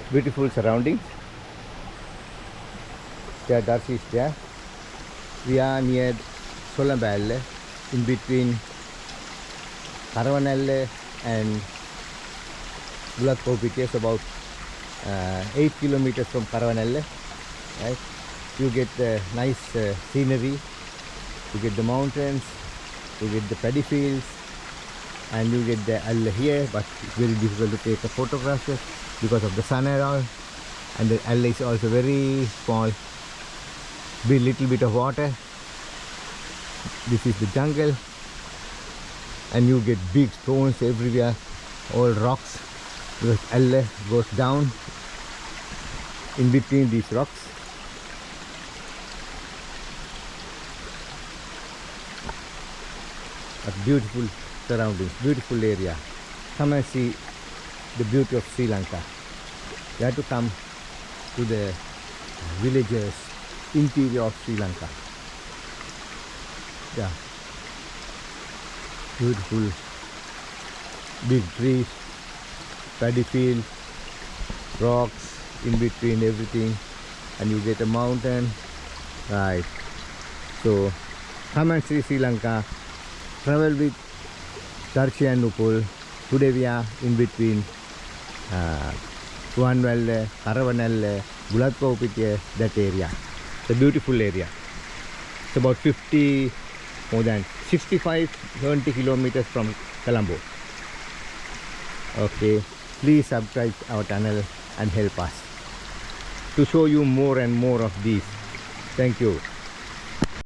Beautiful surroundings. There, Darcy is there. We are near Solamballe, in between Karavanelle and bulath kohupitiya. It's about 8 kilometers from Karavanelle. Right? You get the nice scenery. You get the mountains. You get the paddy fields, and you get the alle here. But it's very difficult to take a photograph here because of the sun and all. And the alle is also very small. Be little bit of water. This is the jungle, and you get big stones everywhere, all rocks, because alle goes down in between these rocks. A beautiful surroundings, beautiful area. Come and see the beauty of Sri Lanka. You have to come to the villages, interior of Sri Lanka. Yeah, beautiful big trees, paddy field, rocks in between everything, and you get a mountain. Right, so come and see Sri Lanka. Travel with Darshi and Nupul. Today we are in between Tuanvalle, Karavanelle, bulath kohupitiya, that area. It's a beautiful area. It's about 50, more than 65-70 kilometers from Colombo. Okay, please subscribe our channel and help us to show you more and more of these. Thank you.